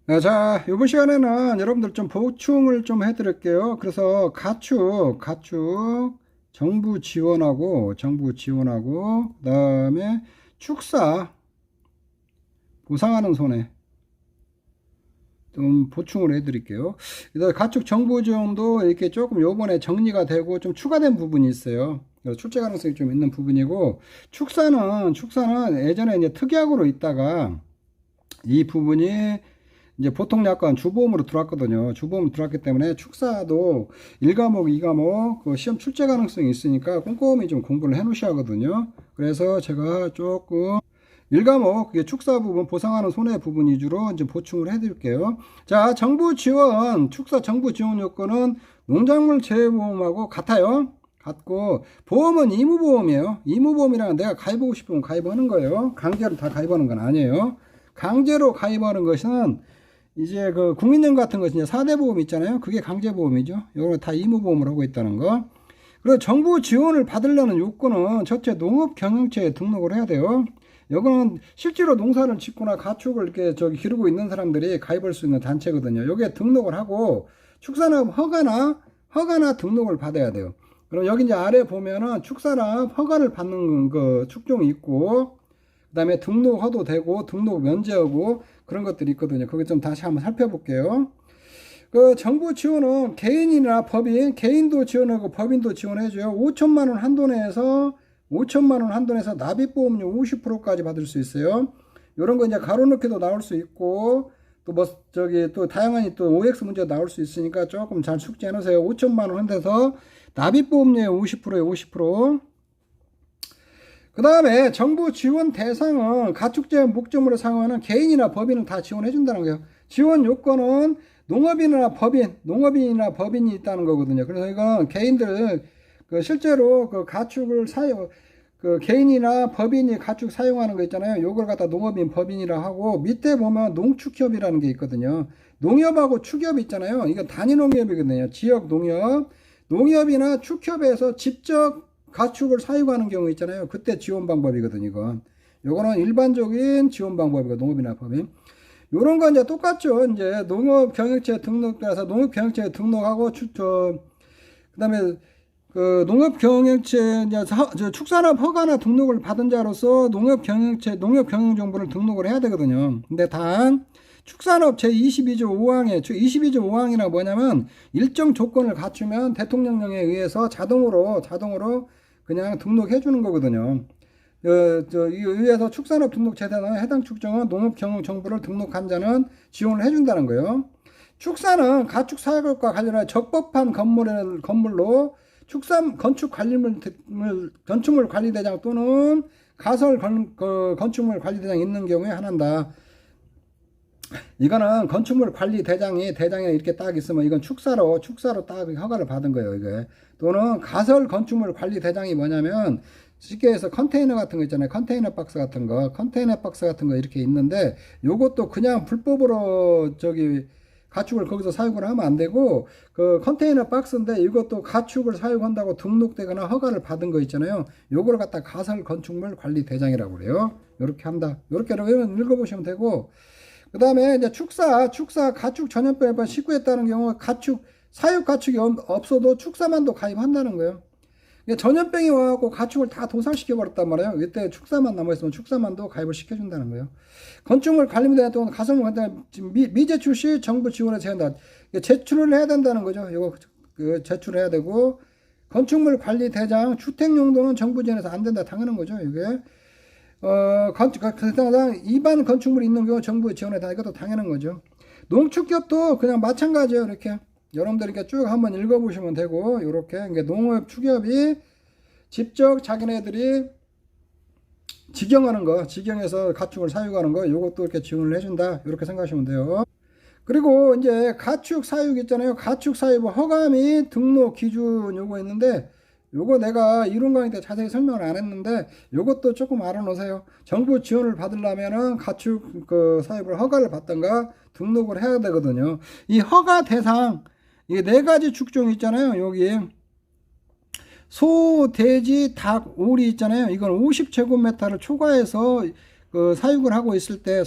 네, 자, 이번 시간에는 여러분들 좀 보충을 좀 해드릴게요. 그래서 가축, 정부 지원하고, 그 다음에 축사, 보상하는 손해 좀 보충을 해드릴게요. 그래서 가축 정부 지원도 이렇게 조금 요번에 정리가 되고 좀 추가된 부분이 있어요. 그래서 출제 가능성이 좀 있는 부분이고, 축사는 예전에 이제 특약으로 있다가 이 부분이 이제 보통 약관 주보험으로 들어왔거든요. 주보험으로 들어왔기 때문에 축사도 1과목, 2과목 그 시험 출제 가능성이 있으니까 꼼꼼히 좀 공부를 해 놓으셔야 하거든요. 그래서 제가 조금 1과목 그게 축사 부분 보상하는 손해 부분 위주로 이제 보충을 해 드릴게요. 자, 정부 지원, 축사 정부 지원 요건은 농작물 재해보험하고 같아요. 같고 보험은 의무보험이에요. 의무보험이랑 내가 가입하고 싶으면 가입하는 거예요. 강제로 다 가입하는 건 아니에요. 강제로 가입하는 것은 이제 그 국민연금 같은 것이 이제 4대 보험 있잖아요. 그게 강제보험이죠. 이거 다 의무보험을 하고 있다는 거. 그리고 정부 지원을 받으려는 요건은 첫째 농업경영체에 등록을 해야 돼요. 이거는 실제로 농사를 짓거나 가축을 이렇게 기르고 있는 사람들이 가입할 수 있는 단체거든요. 여기에 등록을 하고 축산업 허가나 등록을 받아야 돼요. 그럼 여기 이제 아래 보면은 축산업 허가를 받는 그 축종이 있고, 그 다음에 등록해도 되고 등록 면제하고 그런 것들이 있거든요. 그거 좀 다시 한번 살펴볼게요. 그 정부 지원은 개인이나 법인, 개인도 지원하고 법인도 지원해줘요. 5천만 원 한도 내에서 5천만 원 한도 내에서 납입보험료 50%까지 받을 수 있어요. 이런 거 이제 가로넣기도 나올 수 있고 또 뭐 또 다양한 또 OX 문제 나올 수 있으니까 조금 잘 숙지해 놓으세요. 5천만 원 한도에서 납입보험료의 50%에 50%. 그 다음에 정부 지원 대상은 가축재원 목적물을 사용하는 개인이나 법인을 다 지원해 준다는 거예요. 지원 요건은 농업인이나 법인이 있다는 거거든요. 그래서 이건 개인들 실제로 그 가축을 개인이나 법인이 가축 사용하는 거 있잖아요. 요걸 갖다 농업인 법인이라 하고 밑에 보면 농축협이라는 게 있거든요. 농협하고 축협 있잖아요. 이거 단위 농협이거든요. 지역 농협이나 축협에서 직접 가축을 사육하는 경우 있잖아요. 그때 지원 방법이거든요. 이건 요거는 일반적인 지원 방법이고 농업이나 법인 요런 건 이제 똑같죠. 이제 농업경영체 등록돼서 농업경영체에 등록하고 그다음에 그 농업경영체 이제 축산업 허가나 등록을 받은 자로서 농업경영정보를 등록을 해야 되거든요. 근데 단 축산업 제22조 5항이나 뭐냐면 일정 조건을 갖추면 대통령령에 의해서 자동으로 그냥 등록해 주는 거거든요. 이 의회에서 축산업 등록 제도나 해당 축정은 농업경영 정보를 등록한 자는 지원을 해준다는 거예요. 축사는 가축 사육과 관련한 적법한 건물로 건축물 관리대장 또는 건축물 관리대장이 있는 경우에 하나다. 이거는 건축물 관리대장에 이렇게 딱 있으면 이건 축사로 딱 허가를 받은 거예요. 이게 또는 가설 건축물 관리대장이 뭐냐면 쉽게 해서 컨테이너 같은 거 있잖아요. 컨테이너 박스 같은 거 이렇게 있는데 요것도 그냥 불법으로 가축을 거기서 사육을 하면 안 되고 그 컨테이너 박스인데 이것도 가축을 사육한다고 등록되거나 허가를 받은 거 있잖아요. 요거를 갖다 가설 건축물 관리 대장이라고 그래요. 요렇게 한다. 요렇게 읽어보시면 되고, 그 다음에 이제 축사 가축 전염병에 식구했다는 경우 사육 가축이 없어도 축사만도 가입한다는 거예요. 전염병이 와갖고 가축을 다 도살시켜 버렸단 말이에요. 이때 축사만 남아있으면 축사만도 가입을 시켜준다는 거예요. 건축물 관리된 동안 가설물 미제출 시 정부 지원을 제한다. 제출을 해야 된다는 거죠. 이거 제출을 해야 되고, 건축물 관리 대장 주택 용도는 정부 지원에서 안 된다. 당연한 거죠. 이게 일반 건축물이 있는 경우 정부 지원에 다 이것도 당연한 거죠. 농축협도 그냥 마찬가지예요. 이렇게 여러분들 이렇게 쭉 한번 읽어보시면 되고, 이렇게 농업 축협이 직접 자기네들이 직영해서 가축을 사육하는 거, 요것도 이렇게 지원을 해준다. 이렇게 생각하시면 돼요. 그리고 이제 가축 사육 있잖아요. 가축 사육 허가 및 등록 기준 요거 있는데, 요거 내가 이론 강의 때 자세히 설명을 안 했는데 요것도 조금 알아놓으세요. 정부 지원을 받으려면은 가축 사육을 허가를 받던가 등록을 해야 되거든요. 이 허가 대상 이게 4가지 축종 있잖아요. 여기 소, 돼지, 닭, 오리 있잖아요. 이건 50제곱미터를 초과해서 사육을 하고 있을 때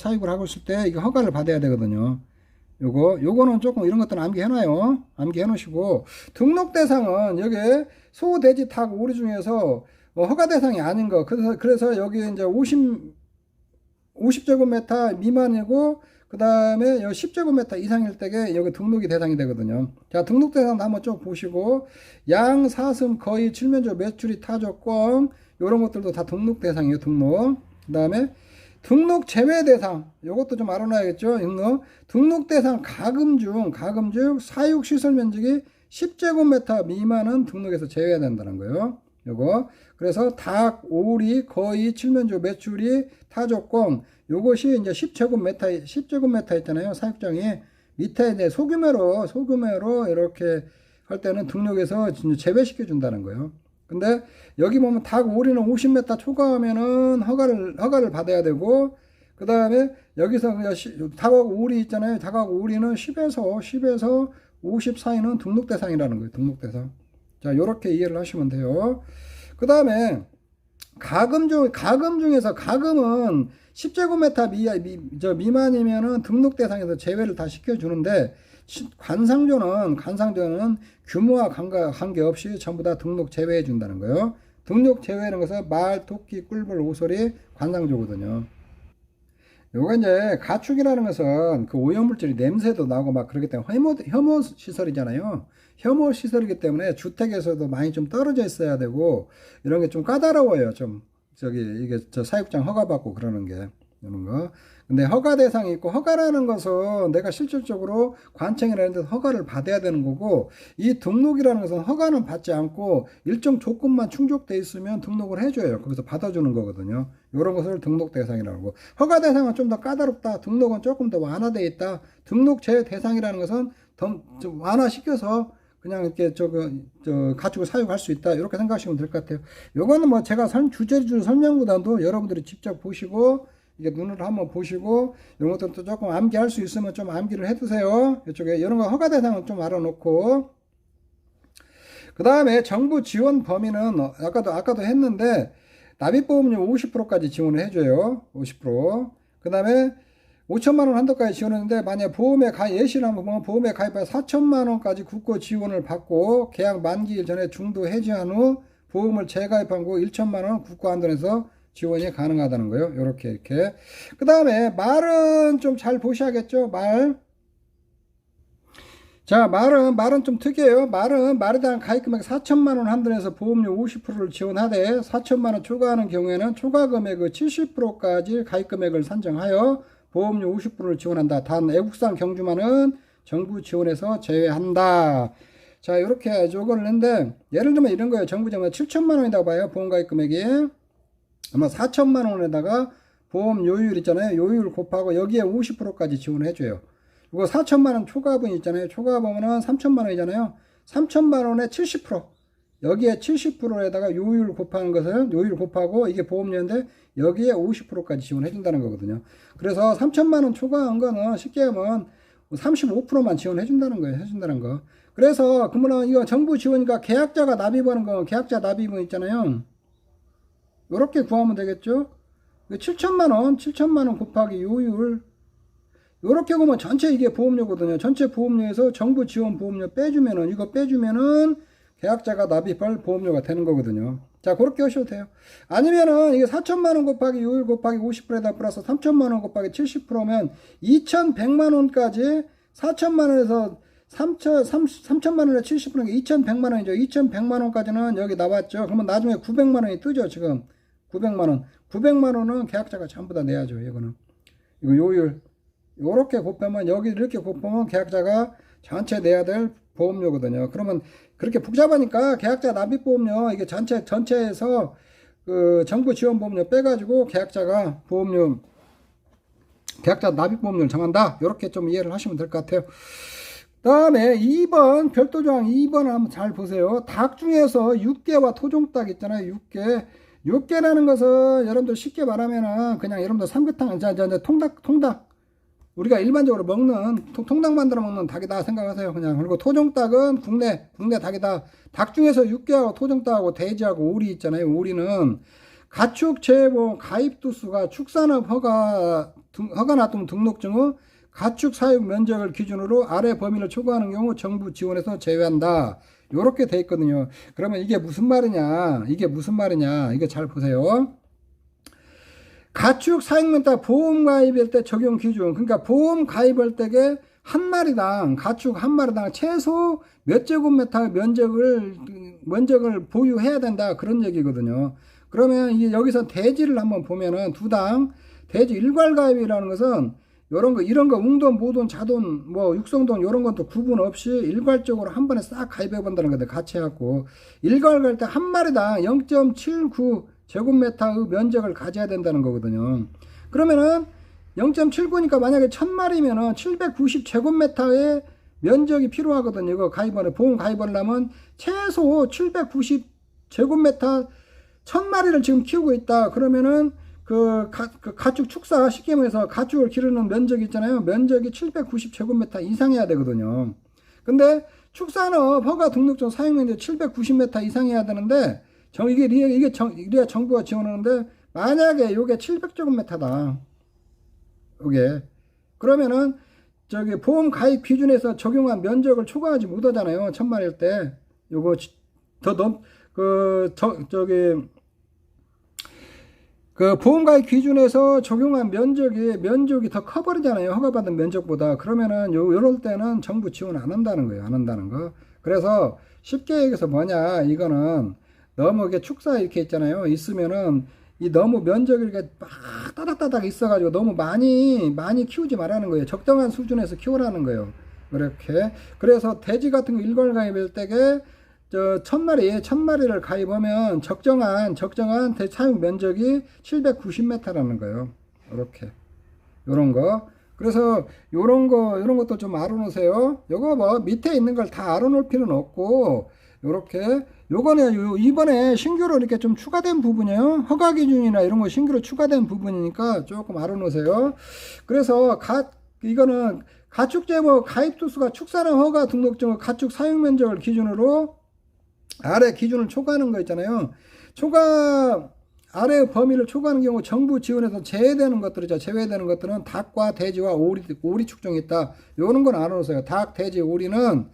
이거 허가를 받아야 되거든요. 요거는 조금 이런 것들은 암기해놔요. 암기해 놓으시고, 등록 대상은 여기 소, 돼지, 닭, 오리 중에서 허가 대상이 아닌 거. 그래서 여기 이제 50제곱미터 미만이고, 그 다음에 10제곱미터 이상일 때에 여기 등록이 대상이 되거든요. 자, 등록 대상도 한번 쭉 보시고, 양, 사슴, 거의, 칠면조, 메추리, 타조, 꿩, 요런 것들도 다 등록 대상이에요, 등록. 그 다음에 등록 제외 대상, 요것도 좀 알아놔야겠죠. 등록 대상 가금 중 사육 시설 면적이 10제곱미터 미만은 등록에서 제외된다는 거예요. 요거. 그래서 닭, 오리, 거의, 칠면조, 메추리, 타조, 꿩, 요것이 이제 10제곱미터 있잖아요. 사육장이. 밑에 이제 소규모로 이렇게 할 때는 등록에서 제외시켜 준다는 거예요. 근데 여기 보면 닭, 오리는 50m 초과하면은 허가를 받아야 되고, 그 다음에 여기서 닭하고 오리 있잖아요. 닭하고 오리는 10에서 50 사이는 등록 대상이라는 거예요. 등록 대상. 자, 요렇게 이해를 하시면 돼요. 그 다음에 가금 중에서 가금은 10제곱미터 미만이면은 등록 대상에서 제외를 다 시켜주는데, 관상조는 규모와 관계없이 전부 다 등록 제외해 준다는 거예요. 등록 제외하는 것은 말, 토끼, 꿀벌, 오소리, 관상조거든요. 요거 이제 가축이라는 것은 그 오염물질이 냄새도 나고 막 그러기 때문에 혐오 시설이잖아요. 혐오 시설이기 때문에 주택에서도 많이 좀 떨어져 있어야 되고, 이런 게 좀 까다로워요. 이게 사육장 허가받고 그러는 게. 이런 거. 근데 허가 대상이 있고, 허가라는 것은 내가 실질적으로 관청이라는 데서 허가를 받아야 되는 거고, 이 등록이라는 것은 허가는 받지 않고 일정 조건만 충족돼 있으면 등록을 해줘요. 거기서 받아주는 거거든요. 이런 것을 등록 대상이라고 하고, 허가 대상은 좀 더 까다롭다. 등록은 조금 더 완화되어 있다. 등록 제외 대상이라는 것은 좀 완화시켜서 그냥 이렇게 가축을 사육할 수 있다. 이렇게 생각하시면 될 것 같아요. 요거는 뭐 제가 주제주 설명보다도 여러분들이 직접 보시고, 이게 눈으로 한번 보시고, 이런 것들도 조금 암기할 수 있으면 좀 암기를 해두세요. 이쪽에 이런 거 허가 대상은 좀 알아놓고, 그 다음에 정부 지원 범위는 아까도 했는데, 납입보험료 50%까지 지원을 해줘요. 50%. 그 다음에 5천만 원 한도까지 지원했는데, 만약 예시를 한번 보면 보험에 가입해 4천만 원까지 국고 지원을 받고, 계약 만기일 전에 중도 해지한 후 보험을 재가입한 후 1천만 원 국고 한도에서 지원이 가능하다는 거예요. 이렇게. 그 다음에 말은 좀 잘 보셔야겠죠. 자, 말은 좀 특이해요. 말에 대한 가입 금액 4천만 원 한도에서 보험료 50%를 지원하되, 4천만 원 초과하는 경우에는 초과 금액의 70%까지 가입 금액을 산정하여 보험료 50%를 지원한다. 단 애국산 경주만은 정부 지원에서 제외한다. 자, 이렇게 요거를 했는데, 예를 들면 이런 거예요. 정부 지원 7천만 원이라고 봐요. 보험 가입 금액이. 아마 4천만 원에다가 보험 요율 있잖아요. 요율 곱하고 여기에 50%까지 지원을 해줘요. 이거 4천만 원 초과분 있잖아요. 초과분은 3천만 원이잖아요. 3천만 원에 70%. 여기에 70%에다가 요율 곱하고 이게 보험료인데 여기에 50%까지 지원해준다는 거거든요. 그래서 3천만 원 초과한 거는 쉽게 하면 35%만 지원해준다는 거예요. 해준다는 거. 그래서 그러면 이거 정부 지원이니까 계약자가 납입하는 거, 계약자 납입은 있잖아요. 요렇게 구하면 되겠죠? 7천만 원 곱하기 요율. 요렇게 보면 전체 이게 보험료거든요. 전체 보험료에서 정부 지원 보험료 빼주면은 계약자가 납입할 보험료가 되는 거거든요. 자, 그렇게 하셔도 돼요. 아니면은 이게 4천만 원 곱하기 요율 곱하기 50%에다 플러스 3천만 원 곱하기 70%면 2,100만 원까지 4천만 원에서 3천만 원에 70%는 2,100만 원이죠. 2,100만 원까지는 여기 나왔죠. 그러면 나중에 900만 원이 뜨죠, 지금. 900만 원. 900만 원은 계약자가 전부 다 내야죠, 이거는. 이거 요율. 요렇게 곱하면, 여기 이렇게 곱하면 계약자가 전체 내야 될 보험료거든요. 그러면 그렇게 복잡하니까 계약자 납입보험료, 이게 전체에서 그 정부 지원 보험료 빼가지고 계약자 납입보험료를 정한다. 요렇게 좀 이해를 하시면 될 것 같아요. 다음에 2번, 별도조항 2번을 한번 잘 보세요. 닭 중에서 6개와 토종닭 있잖아요. 6개라는 것은 여러분들 쉽게 말하면은 그냥 여러분들 삼계탕, 통닭. 우리가 일반적으로 먹는, 통닭 만들어 먹는 닭이다 생각하세요. 그냥. 그리고 토종닭은 국내 닭이다. 닭 중에서 6개하고 토종닭하고 돼지하고 오리 있잖아요. 오리는 가축 재보험 가입 두수가 축산업 허가 놔두면 등록증의 가축 사육 면적을 기준으로 아래 범위를 초과하는 경우 정부 지원에서 제외한다. 요렇게 돼 있거든요. 그러면 이게 무슨 말이냐? 이게 무슨 말이냐? 이거 잘 보세요. 가축 사육면적 보험 가입할 때 적용 기준. 그러니까 보험 가입할 때에 한 마리당, 가축 한 마리당 최소 몇 제곱미터 면적을 보유해야 된다. 그런 얘기거든요. 그러면 이게 여기서 대지를 한번 보면은 두당 대지 일괄가입이라는 것은 이런 거 웅돈, 모돈, 자돈, 뭐 육성돈 이런 것도 구분 없이 일괄적으로 한 번에 싹 가입해 본다는 건데 같이 해갖고 일괄 갈 때 한 마리당 0.79 제곱미터의 면적을 가져야 된다는 거거든요. 그러면은 0.79니까 만약에 1000마리면은 790 제곱미터의 면적이 필요하거든요. 이거 가입하는 보험 가입하려면 최소 790 제곱미터 1000마리를 지금 키우고 있다. 그러면은 그 가축 축사 시키면서 가축을 기르는 면적이 있잖아요. 면적이 790 제곱미터 이상해야 되거든요. 근데 축산업 허가 등록증 사용면적 790m 이상해야 되는데 이게 정부가 지원하는데 만약에 이게 700제곱미터다. 이게 그러면은 저기 보험 가입 기준에서 적용한 면적을 초과하지 못하잖아요. 1000마리일 때 요거 그 보험가입 기준에서 적용한 면적이 더 커버리잖아요. 허가받은 면적보다. 그러면은 요럴 때는 정부 지원 안 한다는 거예요. 안 한다는 거. 그래서 쉽게 얘기해서 뭐냐. 이거는 너무 이게 축사 이렇게 있잖아요. 있으면은 이 너무 면적이 이렇게 막 따닥따닥 있어가지고 너무 많이 키우지 말라는 거예요. 적당한 수준에서 키우라는 거예요. 그렇게. 그래서 돼지 같은 거 일괄가입할 때에 1000마리를 가입하면 적정한 사육 면적이 790m라는 거예요. 이렇게. 요런 거. 그래서 요런 것도 좀 알아놓으세요. 요거 뭐 밑에 있는 걸 다 알아놓을 필요는 없고, 요렇게. 요거는 이번에 신규로 이렇게 좀 추가된 부분이에요. 허가 기준이나 이런 거 신규로 추가된 부분이니까 조금 알아놓으세요. 그래서 이거는 가축제모 가입 두수가 축산업 허가 등록증 가축 사육 면적을 기준으로 아래 기준을 초과하는 거 있잖아요. 아래 범위를 초과하는 경우 정부 지원에서 제외되는 것들이죠. 제외되는 것들은 닭과 돼지와 오리 축종이 있다. 요런 건 알아놓으세요. 닭, 돼지, 오리는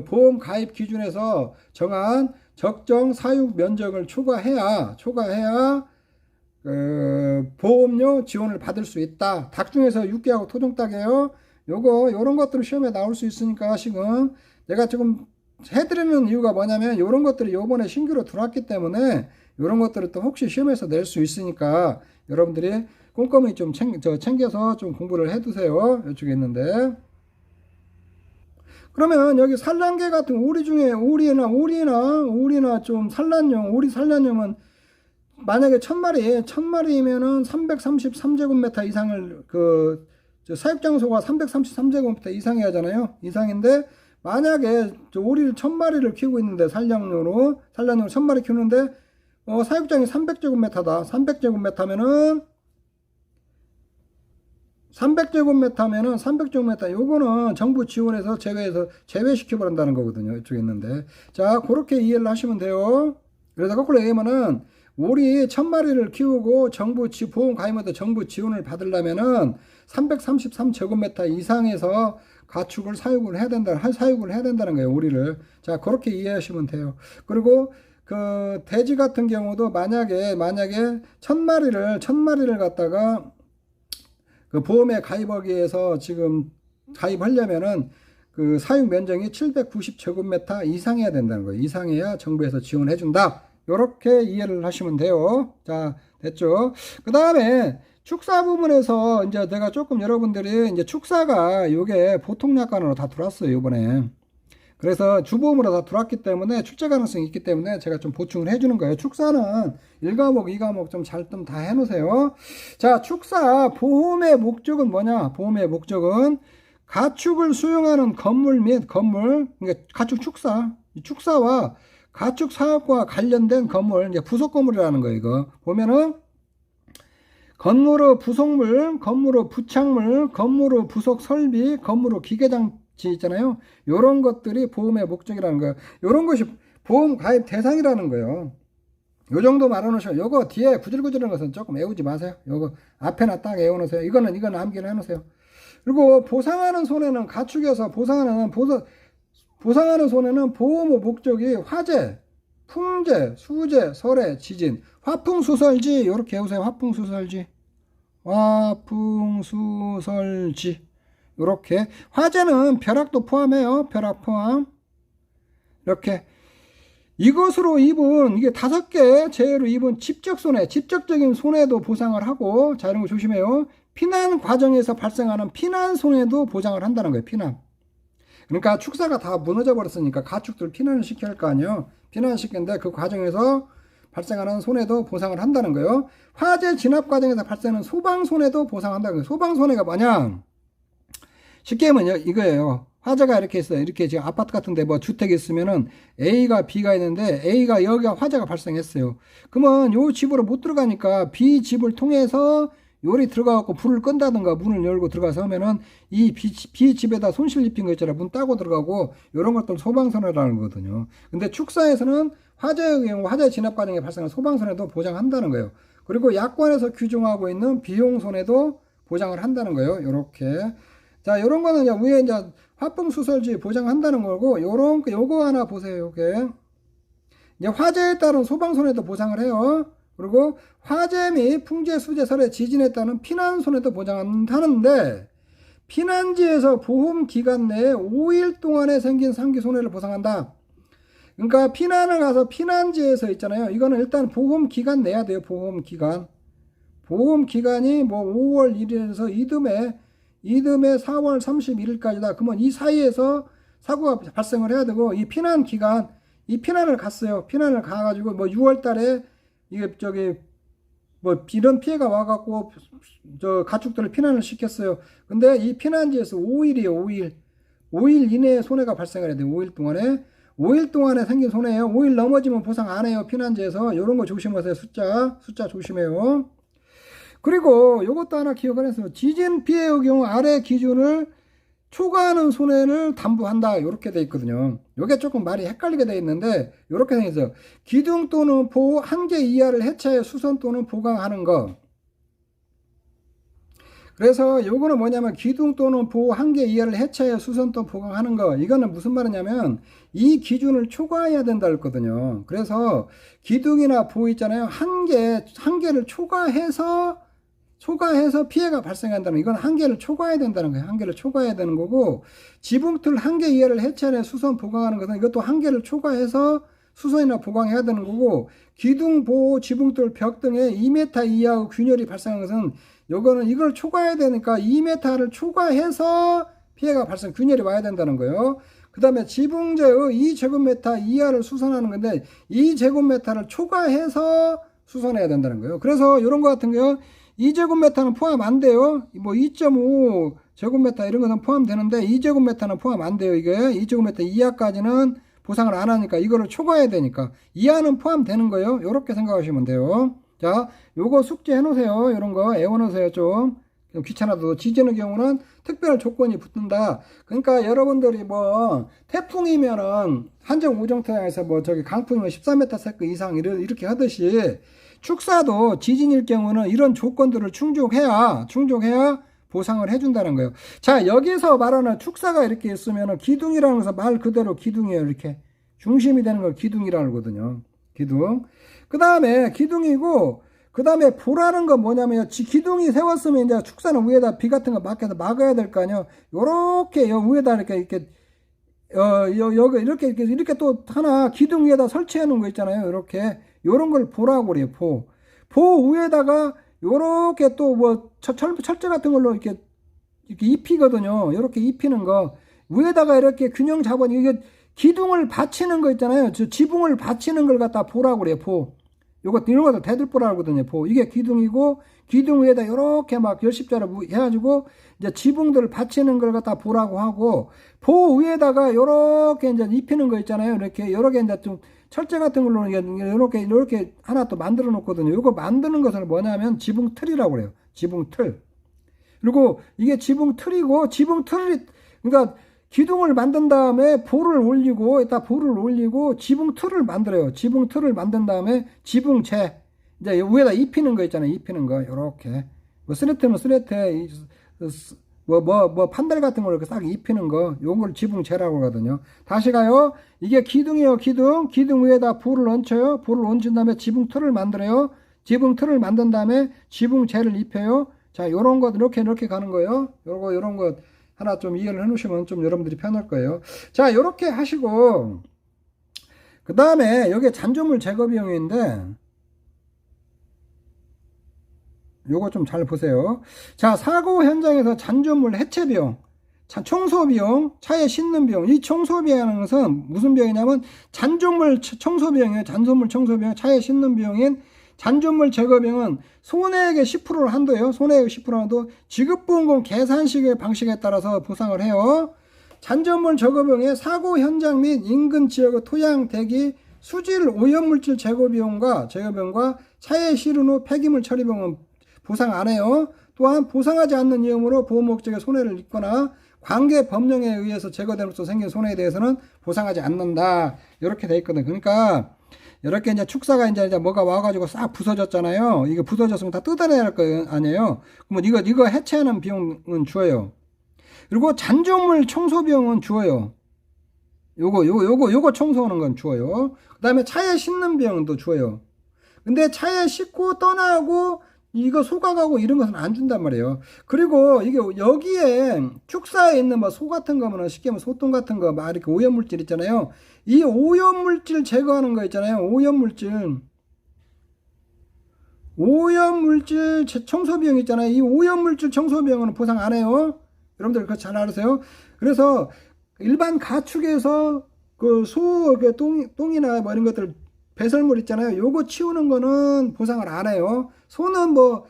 보험 가입 기준에서 정한 적정 사육 면적을 초과해야 보험료 지원을 받을 수 있다. 닭 중에서 육개하고 토종닭이에요. 요런 것들은 시험에 나올 수 있으니까 지금 내가 지금 해드리는 이유가 뭐냐면 요런 것들이 요번에 신규로 들어왔기 때문에 요런 것들을 또 혹시 시험에서 낼 수 있으니까 여러분들이 꼼꼼히 좀 챙겨서 좀 공부를 해두세요. 이쪽에 있는데. 그러면 여기 산란계 같은 오리 중에 오리나 좀 오리 산란용은 만약에 1000마리면은 333제곱미터 이상을 사육장소가 333제곱미터 이상이 하잖아요. 이상인데 만약에 오리를 1000마리를 키우고 있는데 산란용으로 1000마리 키우는데 사육장이 300제곱미터다. 300제곱미터 요거는 정부 지원해서 제외시켜 버린다는 거거든요. 이쪽에 있는데. 자, 그렇게 이해를 하시면 돼요. 그래서 거꾸로 얘기하면은 오리 1000마리를 키우고 보험 가입해서 정부 지원을 받으려면은 333제곱미터 이상에서 가축을 사육을 해야 된다는 거예요. 오리를. 자, 그렇게 이해하시면 돼요. 그리고 돼지 같은 경우도 만약에 1000마리를 갖다가 보험에 가입하기 위해서 지금 가입하려면은 사육 면적이 790제곱미터 이상해야 된다는 거예요. 이상해야 정부에서 지원해 준다. 요렇게 이해를 하시면 돼요. 자, 됐죠? 그 다음에 축사 부분에서 이제 내가 조금 여러분들이 이제 축사가 요게 보통 약관으로 다 들어왔어요. 요번에. 그래서 주보험으로 다 들어왔기 때문에 출제 가능성이 있기 때문에 제가 좀 보충을 해주는 거예요. 축사는 1과목, 2과목 좀 잘 좀 다 해놓으세요. 자, 축사 보험의 목적은 뭐냐? 보험의 목적은 가축을 수용하는 건물, 그러니까 가축 축사와 가축 사업과 관련된 건물, 이제 부속 건물이라는 거예요. 이거 보면은 건물의 부속물, 건물의 부착물, 건물의 부속 설비, 건물의 기계장치 있잖아요. 요런 것들이 보험의 목적이라는 거예요. 요런 것이 보험 가입 대상이라는 거예요. 요 정도 말해놓으셔. 요거 뒤에 구질구질한 것은 조금 외우지 마세요. 요거 앞에나 딱 외워놓으세요. 이거는 암기를 해놓으세요. 그리고 보상하는 손해는 가축에서 보상하는 손해는 보호 목적이 화재, 풍재, 수재, 설해, 지진, 화풍수설지 이렇게 해보세요. 화풍수설지, 화풍수설지 이렇게. 화재는 벼락도 포함해요. 벼락 포함. 이렇게 이것으로 입은 이게 5개 재해로 입은 직접적인 손해도 보상을 하고, 자 이런 거 조심해요. 피난 과정에서 발생하는 피난 손해도 보장을 한다는 거예요. 피난. 그러니까 축사가 다 무너져 버렸으니까 가축들 피난을 시켜야 할 거 아니에요. 피난을 시키는데 그 과정에서 발생하는 손해도 보상을 한다는 거예요. 화재 진압 과정에서 발생하는 소방 손해도 보상한다는 거예요. 소방 손해가 뭐냐? 쉽게 하면 이거예요. 화재가 이렇게 있어요. 이렇게 지금 아파트 같은데 뭐 주택이 있으면은 A가 B가 있는데 A가 여기가 화재가 발생했어요. 그러면 요 집으로 못 들어가니까 B 집을 통해서 요리 들어가갖고 불을 끈다든가 문을 열고 들어가서 하면은 이 B 집에다 손실 입힌 거 있잖아요. 문 따고 들어가고 요런 것들 소방손해라는 거거든요. 근데 축사에서는 화재의 경우 화재 진압 과정에 발생한 소방손해도 보장한다는 거예요. 그리고 약관에서 규정하고 있는 비용손해도 보장을 한다는 거예요. 요렇게. 자, 요런 거는 이제 위에 이제 화풍수설지 보장한다는 거고, 요거 하나 보세요. 요게. 이제 화재에 따른 소방손해도 보장을 해요. 그리고 화재 및 풍재, 수재, 설해, 지진에 따른 피난손해도 보장하는데, 피난지에서 보험 기간 내에 5일 동안에 생긴 상기 손해를 보상한다. 그러니까 피난을 가서 피난지에서 있잖아요. 이거는 일단 보험 기간 내야 돼요. 보험 기간. 보험 기간이 뭐 5월 1일에서 이듬해 4월 31일까지다. 그러면 이 사이에서 사고가 발생을 해야 되고, 이 피난 기간, 이 피난을 갔어요. 피난을 가가지고 뭐 6월 달에 이게 뭐 이런 피해가 와갖고 가축들을 피난을 시켰어요. 근데 이 피난지에서 5일이에요. 5일 이내에 손해가 발생을 해야 돼요. 5일 동안에 생긴 손해예요. 5일 넘어지면 보상 안 해요. 피난지에서. 요런 거 조심하세요. 숫자 조심해요. 그리고 이것도 하나 기억을 해서 지진 피해의 경우 아래 기준을 초과하는 손해를 담보한다. 이렇게 돼 있거든요. 이게 조금 말이 헷갈리게 돼 있는데 이렇게 돼 있어요. 기둥 또는 보호 한계 이하를 해체해 수선 또는 보강하는 거. 그래서 요거는 뭐냐면 기둥 또는 보호 한계 이하를 해체해 수선 또는 보강하는 거. 이거는 무슨 말이냐면 이 기준을 초과해야 된다 했거든요. 그래서 기둥이나 보호 있잖아요. 한계를 초과해서 피해가 발생한다는, 이건 한계를 초과해야 된다는 거예요. 한계를 초과해야 되는 거고, 지붕틀 한계 이하를 해체해 수선 보강하는 것은 이것도 한계를 초과해서 수선이나 보강해야 되는 거고, 기둥 보호 지붕틀 벽 등에 2m 이하의 균열이 발생한 것은 요거는 이걸 초과해야 되니까 2m를 초과해서 피해가 균열이 와야 된다는 거예요. 그 다음에 지붕재의 2제곱미터 이하를 수선하는 건데 2제곱미터를 초과해서 수선해야 된다는 거예요. 그래서 이런 거 같은 경우 2제곱미터는 포함 안 돼요. 뭐 2.5제곱미터 이런 것은 포함되는데 2제곱미터는 포함 안 돼요. 이게 2제곱미터 이하까지는 보상을 안 하니까 이거를 초과해야 되니까 이하는 포함되는 거예요. 이렇게 생각하시면 돼요. 자, 요거 숙제해 놓으세요. 이런 거 외워 놓으세요. 좀 귀찮아도. 지진의 경우는 특별 조건이 붙는다. 그러니까 여러분들이 뭐 태풍이면은 한정 우정터에서 뭐 저기 강풍이면 13m/s 이상 이렇게 하듯이 축사도 지진일 경우는 이런 조건들을 충족해야 보상을 해준다는 거예요. 자, 여기서 말하는 축사가 이렇게 있으면은 기둥이라는 것은 말 그대로 기둥이에요. 이렇게 중심이 되는 걸 기둥이라고 하거든요. 기둥. 그 다음에 기둥이고, 그 다음에 보라는 건 뭐냐면, 기둥이 세웠으면 이제 축사는 위에다 비 같은 거 막혀서 막아야 될 거 아니에요. 요렇게, 위에다 이렇게 또 하나 기둥 위에다 설치해 놓은 거 있잖아요. 이렇게. 요런 걸 보라고 그래요. 보 위에다가 요렇게 또 뭐 철제 같은 걸로 이렇게 입히거든요. 요렇게 입히는 거. 위에다가 이렇게 균형 잡아, 이게 기둥을 받치는 거 있잖아요. 지붕을 받치는 걸 갖다 보라고 그래요. 이런 것도 대들보라고 하거든요. 이게 기둥이고, 기둥 위에다 이렇게 막 열십자로 해가지고, 이제 지붕들을 받치는 걸 갖다 보라고 하고, 위에다가 이렇게 이제 입히는 거 있잖아요. 이렇게 이제 좀 철제 같은 걸로 이렇게 하나 또 만들어 놓거든요. 이거 만드는 것을 뭐냐면 지붕틀이라고 그래요. 지붕틀. 그리고 이게 지붕틀이고, 그러니까 기둥을 만든 다음에 볼을 올리고 지붕틀을 만들어요. 지붕틀을 만든 다음에 지붕재, 이제 위에다 입히는 거 있잖아요. 입히는 거 요렇게. 뭐 스레트는 스레트, 판넬 같은 걸 이렇게 싹 입히는 거, 요걸 지붕재라고 하거든요. 다시 가요. 이게 기둥이에요, 기둥. 기둥 위에다 불을 얹혀요. 불을 얹은 다음에 지붕 틀을 만들어요. 지붕 틀을 만든 다음에 지붕재를 입혀요. 자, 요런 것, 이렇게 가는 거예요. 요런 것 하나 좀 이해를 해 놓으시면 좀 여러분들이 편할 거예요. 자, 요렇게 하시고, 그 다음에 여기 잔존물 제거 비용인데, 요거 좀 잘 보세요. 자, 사고 현장에서 잔존물 해체 비용, 청소 비용, 차에 싣는 비용. 이 청소 비용이라는 것은 무슨 비용이냐면 잔존물 청소 비용이에요. 잔존물 청소 비용, 차에 싣는 비용인 잔존물 제거 비용은 손해액의 10%를 한도예요. 손해액 10% 한도. 지급보험금 계산식의 방식에 따라서 보상을 해요. 잔존물 제거 비용의 사고 현장 및 인근 지역의 토양, 대기, 수질, 오염물질 제거 비용과 차에 실은 후 폐기물 처리 비용은 보상 안 해요. 또한 보상하지 않는 이유로 보호 목적의 손해를 입거나 관계 법령에 의해서 제거됨으로써 생긴 손해에 대해서는 보상하지 않는다. 이렇게 돼 있거든. 그러니까 이렇게 이제 축사가 이제 뭐가 와가지고 싹 부서졌잖아요. 이거 부서졌으면 다 뜯어내야 할 거 아니에요. 그러면 이거 해체하는 비용은 줘요. 그리고 잔존물 청소 비용은 줘요. 요거 청소하는 건 줘요. 그 다음에 차에 싣는 비용도 줘요. 근데 차에 싣고 떠나고 이거 소각하고 이런 것은 안 준단 말이에요. 그리고 이게 여기에 축사에 있는 뭐 소 같은 거면 쉽게 말하면 소똥 같은 거 막 이렇게 오염물질 있잖아요. 이 오염물질 제거하는 거 있잖아요. 오염물질 청소 비용 있잖아요. 이 오염물질 청소 비용은 보상 안 해요. 여러분들 그거 잘 알으세요. 그래서 일반 가축에서 그 소 똥이나 뭐 이런 것들 배설물 있잖아요. 요거 치우는 거는 보상을 안 해요. 소는 뭐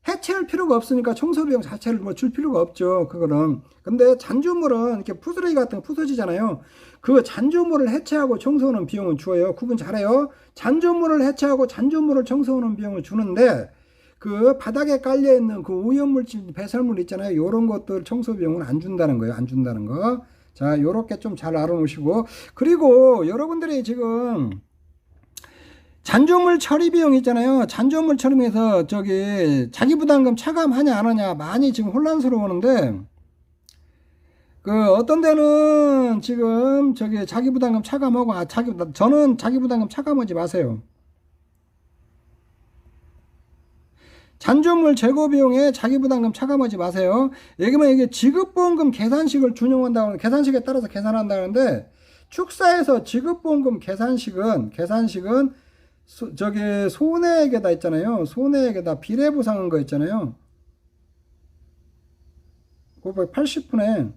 해체할 필요가 없으니까 청소비용 자체를 뭐 줄 필요가 없죠. 그거는. 근데 잔존물은 이렇게 푸스러기 같은 거 부서지잖아요. 그 잔존물을 해체하고 청소하는 비용은 줘요. 구분 잘해요. 잔존물을 해체하고 잔존물을 청소하는 비용을 주는데 그 바닥에 깔려 있는 그 오염물질 배설물 있잖아요. 요런 것들 청소 비용은 안 준다는 거예요. 안 준다는 거. 자, 요렇게 좀 잘 알아놓으시고, 그리고 여러분들이 지금 잔존물 처리 비용 있잖아요. 잔존물 처리에서 자기 부담금 차감하냐 안 하냐 많이 지금 혼란스러워하는데, 어떤 데는 지금 자기 부담금 차감하고 저는 자기 부담금 차감하지 마세요. 잔존물 제거 비용에 자기 부담금 차감하지 마세요. 여기면 이게 지급보험금 계산식을 준용한다고, 계산식에 따라서 계산한다는데, 축사에서 지급보험금 계산식은 손해액에다 있잖아요. 손해액에다 비례보상한 거 있잖아요. 80분의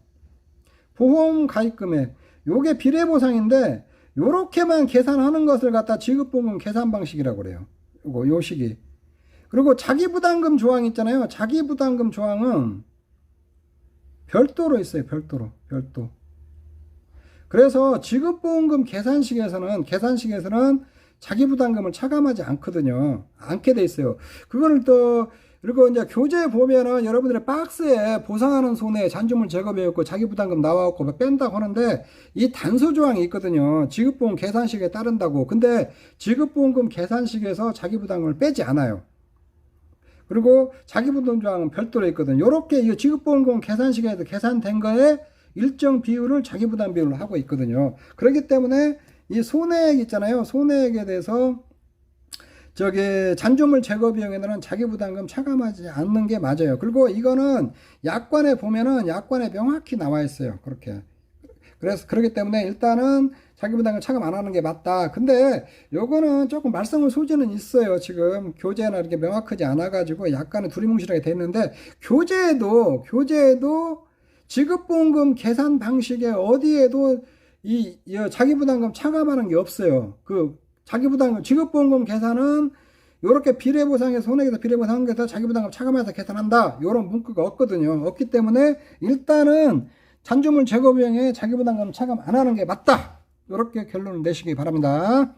보험 가입금액. 요게 비례보상인데, 요렇게만 계산하는 것을 갖다 지급보험금 계산 방식이라고 그래요. 요 식이. 그리고 자기부담금 조항 있잖아요. 자기부담금 조항은 별도로 있어요. 별도. 그래서 지급보험금 계산식에서는 자기부담금을 차감하지 않거든요. 않게 돼 있어요. 그거를 그리고 이제 교재에 보면은 여러분들의 박스에 보상하는 손해 잔존물 제거비였고 자기부담금 나와갖고 뺀다고 하는데, 이 단서 조항이 있거든요. 지급보험 계산식에 따른다고. 근데 지급보험금 계산식에서 자기부담금을 빼지 않아요. 그리고 자기부담 조항은 별도로 있거든요. 요렇게 이 지급보험금 계산식에서 계산된 거에 일정 비율을 자기부담 비율로 하고 있거든요. 그렇기 때문에 이 손해액 있잖아요. 손해액에 대해서 잔존물 제거 비용에는 자기부담금 차감하지 않는 게 맞아요. 그리고 이거는 약관에 보면은 약관에 명확히 나와 있어요. 그렇기 때문에 일단은 자기부담금 차감 안 하는 게 맞다. 근데 요거는 조금 말썽의 소지는 있어요. 지금 교재나 이렇게 명확하지 않아 가지고 약간은 두리뭉실하게 돼 있는데, 교재에도 지급보험금 계산 방식에 어디에도 이 자기부담금 차감하는 게 없어요. 자기부담금 지급보험금 계산은 요렇게 비례보상에서 손해에서 비례보상한 게서 자기부담금 차감해서 계산한다. 요런 문구가 없거든요. 없기 때문에 일단은 잔존물 제거 비용에 자기부담금 차감 안 하는 게 맞다. 요렇게 결론을 내시기 바랍니다.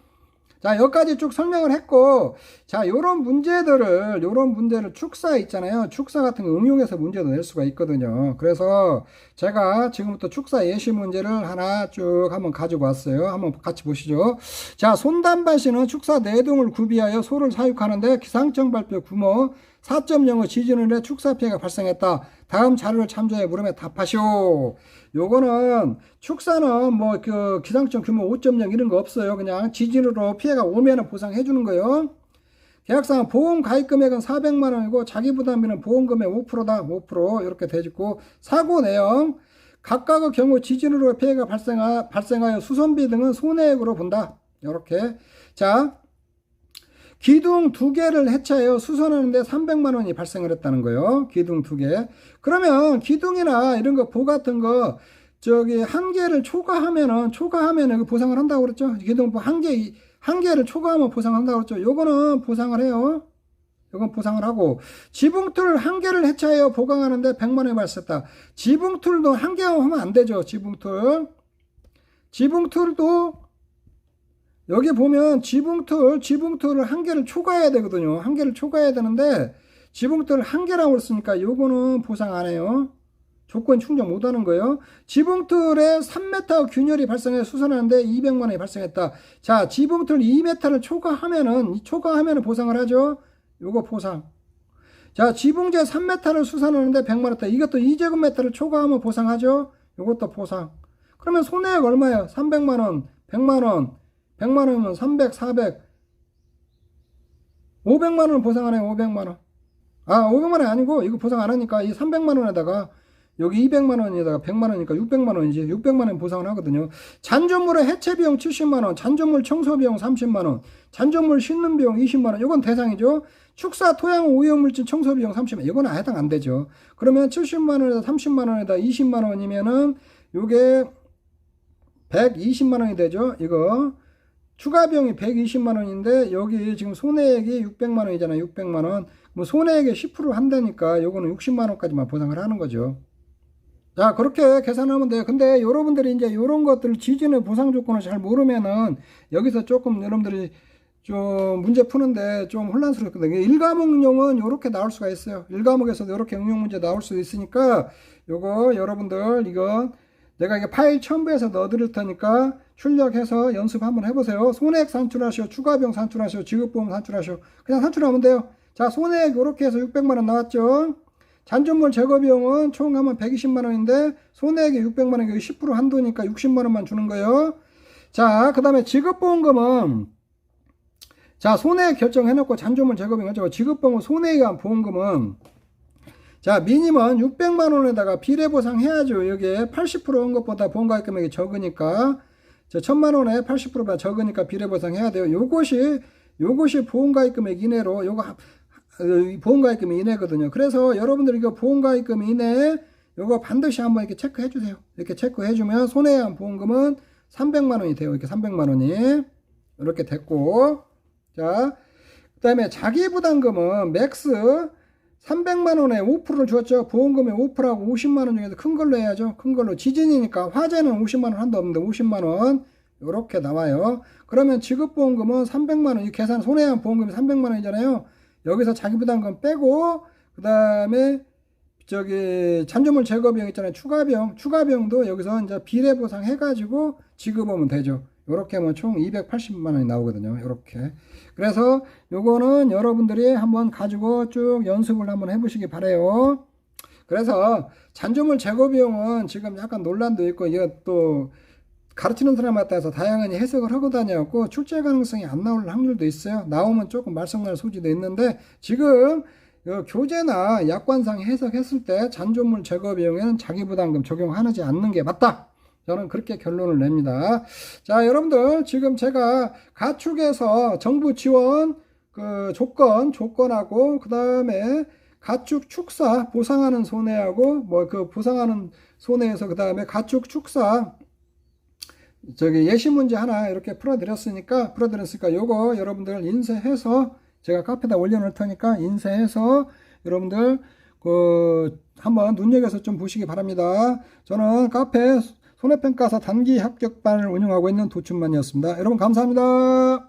자, 여기까지 쭉 설명을 했고, 자, 요런 문제를 축사 있잖아요. 축사 같은 거 응용해서 문제도 낼 수가 있거든요. 그래서 제가 지금부터 축사 예시 문제를 하나 쭉 한번 가지고 왔어요. 한번 같이 보시죠. 자, 손담바 씨는 축사 4동을 구비하여 소를 사육하는데 기상청 발표 규모 4.05 지진으로 축사 피해가 발생했다. 다음 자료를 참조해 물음에 답하시오. 요거는 축사는 뭐 그 기상청 규모 5.0 이런 거 없어요. 그냥 지진으로 피해가 오면은 보상해 주는 거예요. 계약상 보험 가입 금액은 400만 원이고 자기 부담비는 보험금의 5%다. 5% 이렇게 되지고 사고 내용 각각의 경우 지진으로 피해가 발생하여 수선비 등은 손해액으로 본다. 이렇게. 자, 기둥 2개를 해체하여 수선하는데 300만 원이 발생을 했다는 거예요. 기둥 2개. 그러면 기둥이나 이런 거 보 같은 거 저기 1개를 초과하면은 그 보상을 한다고 그랬죠. 기둥 한 개를 초과하면 보상한다고 그랬죠. 요거는 보상을 해요. 요건 보상을 하고, 지붕틀 1개를 해체하여 보강하는데 100만 원이 발생했다. 지붕틀도 1개 하면 안 되죠. 지붕틀도 여기 보면 지붕틀을 1개를 초과해야 되거든요. 1개를 초과해야 되는데 지붕틀 1개라고 했으니까 요거는 보상 안 해요. 조건 충족 못 하는 거예요. 지붕틀에 3m 균열이 발생해 수선하는데 200만 원이 발생했다. 자, 지붕틀 2m를 초과하면은 보상을 하죠. 요거 보상. 자, 지붕재 3m를 수선하는데 100만 원 했다. 이것도 2제곱미터를 초과하면 보상하죠. 요것도 보상. 그러면 손해액 얼마예요? 300만 원, 100만 원. 100만 원이면 300, 400. 500만 원 보상하네요. 500만 원. 500만 원이 아니고 이거 보상 안 하니까 이 300만 원에다가 여기 200만 원에다가 100만 원이니까 600만 원이지. 600만 원 보상을 하거든요. 잔존물의 해체 비용 70만 원, 잔존물 청소 비용 30만 원, 잔존물 씻는 비용 20만 원. 이건 대상이죠. 축사 토양 오염물질 청소 비용 30만 원. 이건 해당 안 되죠. 그러면 70만 원에다 30만 원에다 20만 원이면은 요게 120만 원이 되죠. 이거 추가 비용이 120만 원인데 여기 지금 손해액이 600만 원이잖아요. 600만 원. 뭐 손해액의 10% 한다니까 요거는 60만 원까지만 보상을 하는 거죠. 자, 그렇게 계산하면 돼요. 근데 여러분들이 이제 요런 것들 지진의 보상 조건을 잘 모르면은 여기서 조금 여러분들이 좀 문제 푸는데 좀 혼란스럽거든요. 1과목용은 요렇게 나올 수가 있어요. 1과목에서도 요렇게 응용 문제 나올 수 있으니까 요거 여러분들 이거 내가 이게 파일 첨부해서 넣어드릴 테니까 출력해서 연습 한번 해보세요. 손해액 산출하시오. 추가비용 산출하시오. 지급보험 산출하시오. 그냥 산출하면 돼요. 자, 손해액 요렇게 해서 600만 원 나왔죠. 잔존물 제거비용은 총 하면 120만 원인데 손해액이 600만 원, 10% 한도니까 60만 원만 주는 거예요. 자, 그 다음에 지급보험금은 자, 손해액 결정해놓고 잔존물 제거비용 결정하고 지급보험 손해에 의한 보험금은 자, 미니멈 600만 원에다가 비례보상 해야죠. 여기에 80%한 것보다 보험가입 금액이 적으니까 저 1000만 원에 80%보다 적으니까 비례보상 해야 돼요. 요것이 보험가입 금액 이내로 보험가입금 이내거든요. 그래서 여러분들 이거 보험가입금 이내 요거 반드시 한번 이렇게 체크해 주세요. 이렇게 체크해 주면 손해에 의한 보험금은 300만 원이 돼요. 이렇게 300만 원이 이렇게 됐고, 자, 그 다음에 자기부담금은 맥스 300만 원에 5%를 주었죠. 보험금의 5%하고 50만 원 중에서 큰 걸로 해야죠. 큰 걸로. 지진이니까 화재는 50만 원 한도 없는데 50만 원 이렇게 나와요. 그러면 지급보험금은 300만 원. 이 계산 손해에 의한 보험금이 300만 원이잖아요. 여기서 자기부담금 빼고 그 다음에 저기 잔존물 제거비용 있잖아요. 추가비용도 여기서 이제 비례보상 해가지고 지급하면 되죠. 요렇게 하면 총 280만 원이 나오거든요. 요렇게. 그래서 요거는 여러분들이 한번 가지고 쭉 연습을 한번 해보시기 바래요. 그래서 잔존물 제거비용은 지금 약간 논란도 있고 이게 또 가르치는 사람에 따라서 다양한 해석을 하고 다녀갖고 출제 가능성이 안 나올 확률도 있어요. 나오면 조금 말썽날 소지도 있는데 지금 교재나 약관상 해석했을 때 잔존물 제거 비용에는 자기부담금 적용하지 않는 게 맞다. 저는 그렇게 결론을 냅니다. 자, 여러분들 지금 제가 가축에서 정부 지원 그 조건하고 그 다음에 가축 축사 보상하는 손해하고 뭐 그 보상하는 손해에서 그 다음에 가축 축사 저기 예시 문제 하나 이렇게 풀어드렸으니까 요거 여러분들 인쇄해서 제가 카페에다 올려놓을 테니까 인쇄해서 여러분들 그 한번 눈여겨서 좀 보시기 바랍니다. 저는 카페 손해평가사 단기 합격반을 운영하고 있는 도춘만이었습니다. 여러분 감사합니다.